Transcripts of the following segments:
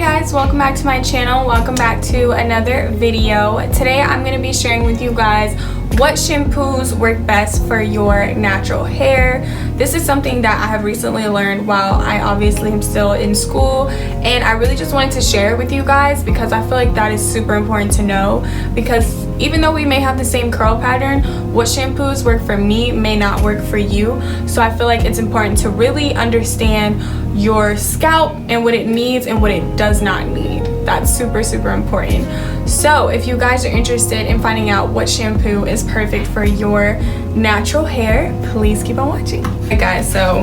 guys, welcome back to my channel. Welcome back to another video. Today I'm going to be sharing with you guys what shampoos work best for your natural hair. This is something that I have recently learned while I obviously am still in school, and I really just wanted to share it with you guys because I feel like that is super important to know, because even though we may have the same curl pattern, what shampoos work for me may not work for you. So I feel like it's important to really understand your scalp and what it needs and what it does not need. That's super important. So if you guys are interested in finding out what shampoo is perfect for your natural hair, please keep on watching. Okay guys, so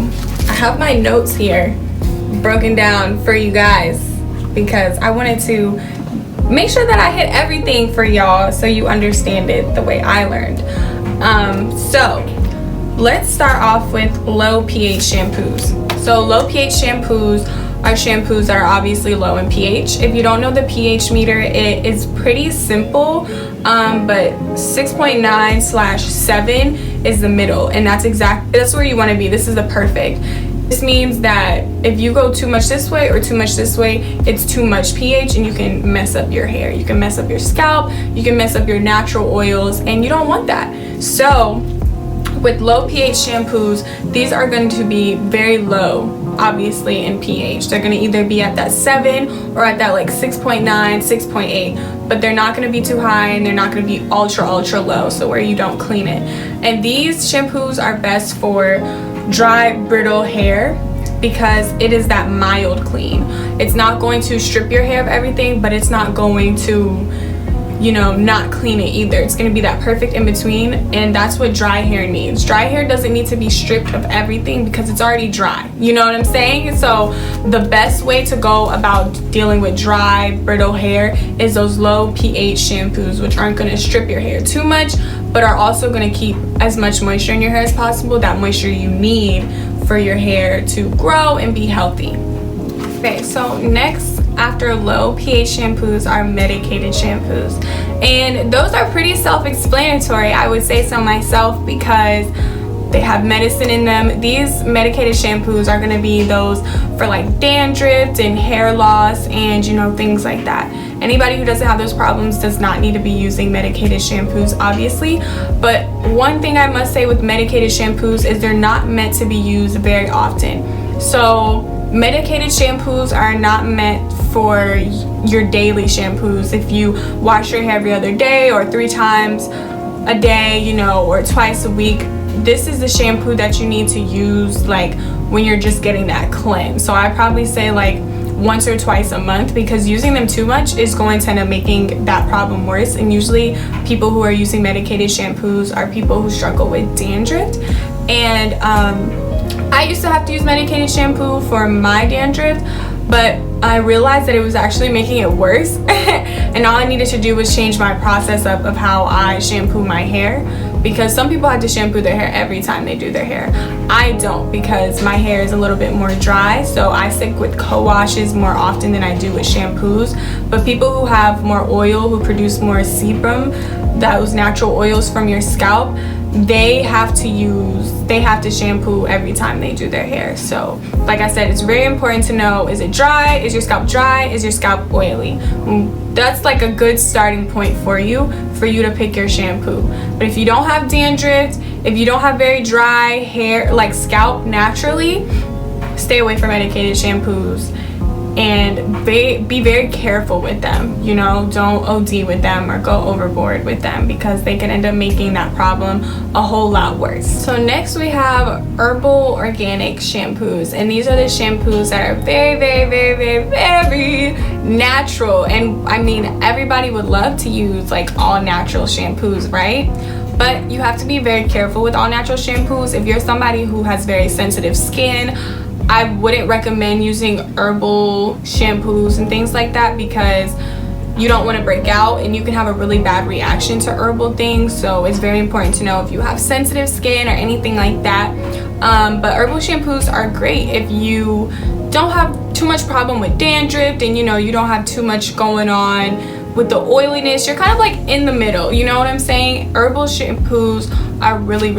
I have my notes here broken down for you guys because I wanted to make sure that I hit everything for y'all so you understand it the way I learned. So let's start off with low pH shampoos. So low pH shampoos are shampoos that are obviously low in pH. If you don't know the pH meter, it is pretty simple, but 6.9/7 is the middle, and that's where you want to be. This is the perfect. This means that if you go too much this way or too much this way, it's too much pH and you can mess up your hair. You can mess up your scalp, you can mess up your natural oils, and you don't want that. So with low pH shampoos, these are going to be very low, obviously, in pH. They're going to either be at that 7 or at that like 6.9, 6.8, but they're not going to be too high and they're not going to be ultra low, so where you don't clean it. And these shampoos are best for dry, brittle hair because it is that mild clean. It's not going to strip your hair of everything, but it's not going to, you know, not clean it either. It's going to be that perfect in between, and that's what dry hair needs. Dry hair doesn't need to be stripped of everything because it's already dry. You know what I'm saying? So the best way to go about dealing with dry, brittle hair is those low pH shampoos, which aren't going to strip your hair too much, but are also going to keep as much moisture in your hair as possible, that moisture you need for your hair to grow and be healthy. Okay, so next after low pH shampoos are medicated shampoos, and those are pretty self-explanatory. I would say so myself because they have medicine in them. These medicated shampoos are going to be those for like dandruff and hair loss and, you know, things like that. Anybody who doesn't have those problems does not need to be using medicated shampoos, obviously. But one thing I must say with medicated shampoos is they're not meant to be used very often. So medicated shampoos are not meant for your daily shampoos. If you wash your hair every other day or 3 times a day, you know, or twice a week, this is the shampoo that you need to use like when you're just getting that cleanse. So I probably say like once or twice a month, because using them too much is going to end up making that problem worse. And usually people who are using medicated shampoos are people who struggle with dandruff. And I used to have to use medicated shampoo for my dandruff, but I realized that it was actually making it worse. And all I needed to do was change my process up of how I shampoo my hair, because some people have to shampoo their hair every time they do their hair. I don't, because my hair is a little bit more dry, so I stick with co-washes more often than I do with shampoos. But people who have more oil, who produce more sebum, those natural oils from your scalp, they have to shampoo every time they do their hair. So like I said, it's very important to know, is it dry? Is your scalp dry? Is your scalp oily? That's like a good starting point for you to pick your shampoo. But if you don't have dandruff, if you don't have very dry hair, like scalp naturally, stay away from medicated shampoos and be very careful with them. You know, don't OD with them or go overboard with them, because they can end up making that problem a whole lot worse. So next we have herbal organic shampoos, and these are the shampoos that are very natural. And I mean, everybody would love to use like all natural shampoos, right? But you have to be very careful with all natural shampoos. If you're somebody who has very sensitive skin, I wouldn't recommend using herbal shampoos and things like that, because you don't want to break out and you can have a really bad reaction to herbal things. So it's very important to know if you have sensitive skin or anything like that. But herbal shampoos are great if you don't have too much problem with dandruff, and you know, you don't have too much going on with the oiliness. You're kind of like in the middle, you know what I'm saying? Herbal shampoos are really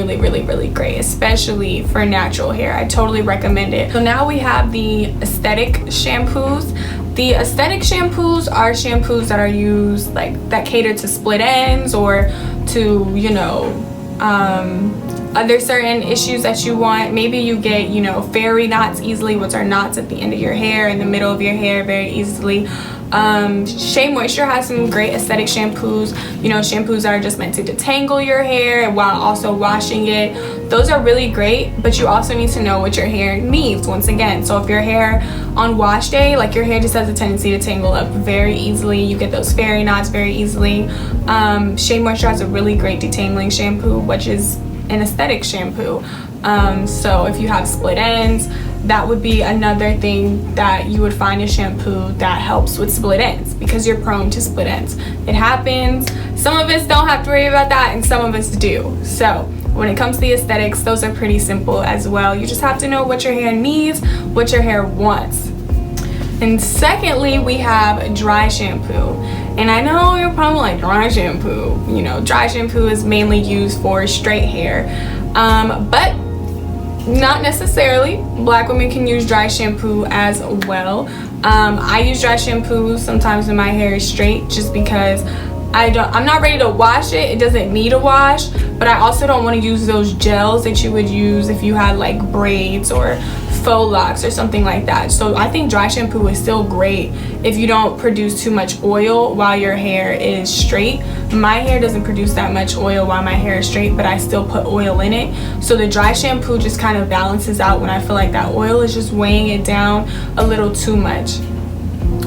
great, especially for natural hair. I totally recommend it. So now we have the aesthetic shampoos. The aesthetic shampoos are shampoos that are used, like, that cater to split ends or to, you know, other certain issues that you want. Maybe you get, you know, fairy knots easily, which are knots at the end of your hair, in the middle of your hair very easily. Shea Moisture has some great aesthetic shampoos, you know, shampoos that are just meant to detangle your hair while also washing it. Those are really great, but you also need to know what your hair needs once again. So if your hair on wash day, like, your hair just has a tendency to tangle up very easily, you get those fairy knots very easily, Shea Moisture has a really great detangling shampoo, which is an aesthetic shampoo. So if you have split ends, that would be another thing that you would find a shampoo that helps with split ends, because you're prone to split ends. It happens. Some of us don't have to worry about that, and some of us do. So when it comes to the aesthetics, those are pretty simple as well. You just have to know what your hair needs, what your hair wants. And secondly, we have dry shampoo. And I know you're probably like, dry shampoo, you know, dry shampoo is mainly used for straight hair, but not necessarily. Black women can use dry shampoo as well. I use dry shampoo sometimes when my hair is straight, just because I'm not ready to wash it. It doesn't need a wash, but I also don't want to use those gels that you would use if you had like braids or faux locks or something like that. So I think dry shampoo is still great if you don't produce too much oil while your hair is straight. My hair doesn't produce that much oil while my hair is straight, but I still put oil in it. So the dry shampoo just kind of balances out when I feel like that oil is just weighing it down a little too much.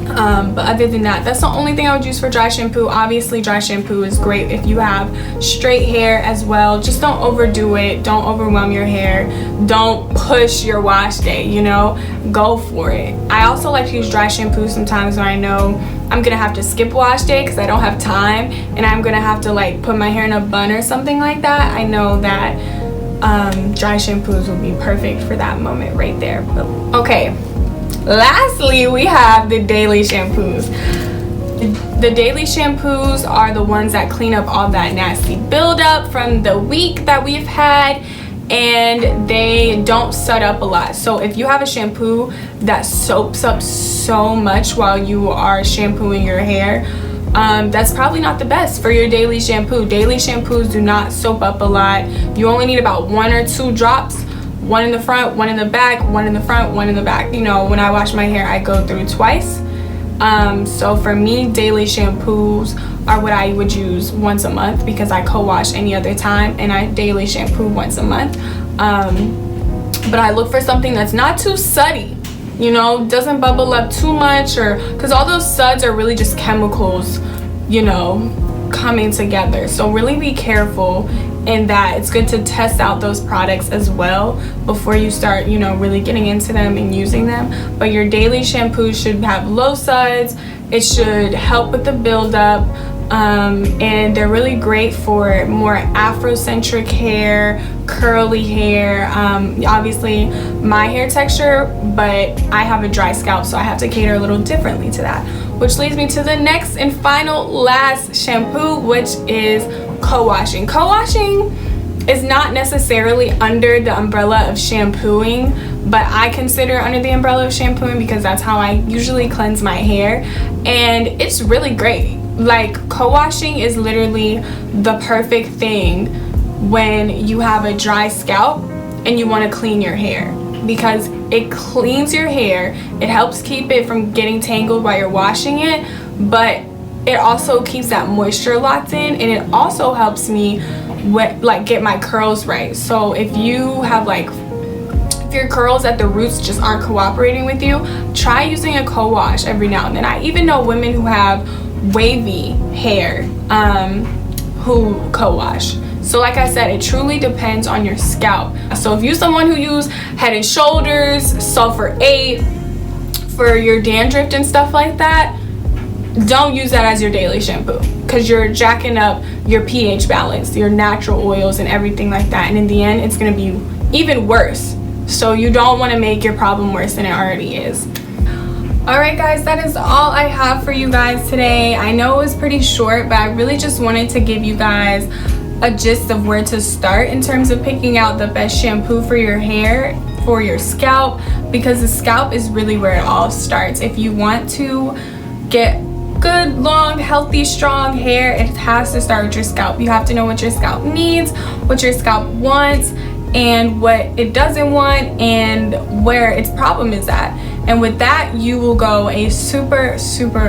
But other than that, that's the only thing I would use for dry shampoo. Obviously, dry shampoo is great if you have straight hair as well. Just don't overdo it. Don't overwhelm your hair. Don't push your wash day, you know, go for it. I also like to use dry shampoo sometimes when I know I'm gonna have to skip wash day because I don't have time, and I'm gonna have to like put my hair in a bun or something like that. I know that dry shampoos will be perfect for that moment right there. Okay. Lastly, we have the daily shampoos. The daily shampoos are the ones that clean up all that nasty buildup from the week that we've had, and they don't set up a lot. So if you have a shampoo that soaks up so much while you are shampooing your hair, that's probably not the best for your daily shampoo. Daily shampoos do not soap up a lot. You only need about 1 or 2 drops. One in the front, one in the back, one in the front, one in the back. You know, when I wash my hair, I go through twice. So for me, daily shampoos are what I would use once a month, because I co-wash any other time and I daily shampoo once a month. But I look for something that's not too suddy, you know, doesn't bubble up too much, or because all those suds are really just chemicals, you know, coming together. So really be careful in that. It's good to test out those products as well before you start, you know, really getting into them and using them. But your daily shampoo should have low suds. It should help with the buildup, and they're really great for more Afrocentric hair, curly hair. Obviously my hair texture, but I have a dry scalp, so I have to cater a little differently to that, which leads me to the next and final last shampoo, which is co-washing. Co-washing is not necessarily under the umbrella of shampooing, but I consider it under the umbrella of shampooing because that's how I usually cleanse my hair, and it's really great. Like, co-washing is literally the perfect thing when you have a dry scalp and you want to clean your hair, because it cleans your hair, it helps keep it from getting tangled while you're washing it, but it also keeps that moisture locked in, and it also helps me get my curls right. So if you have if your curls at the roots just aren't cooperating with you, try using a co-wash every now and then. I even know women who have wavy hair who co-wash. So like I said, it truly depends on your scalp. So if you're someone who use Head and Shoulders, Sulfur 8 for your dandruff and stuff like that, don't use that as your daily shampoo, because you're jacking up your pH balance, your natural oils and everything like that, and in the end it's going to be even worse. So you don't want to make your problem worse than it already is. Alright guys, that is all I have for you guys today. I know it was pretty short, but I really just wanted to give you guys a gist of where to start in terms of picking out the best shampoo for your hair. for your scalp, because the scalp is really where it all starts. If you want to get good, long, healthy, strong hair, it has to start with your scalp. You have to know what your scalp needs, what your scalp wants, and what it doesn't want, and where its problem is at. And with that, you will go a super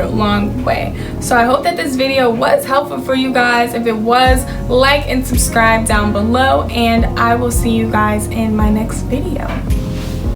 long way. So I hope that this video was helpful for you guys. If it was, like and subscribe down below, and I will see you guys in my next video.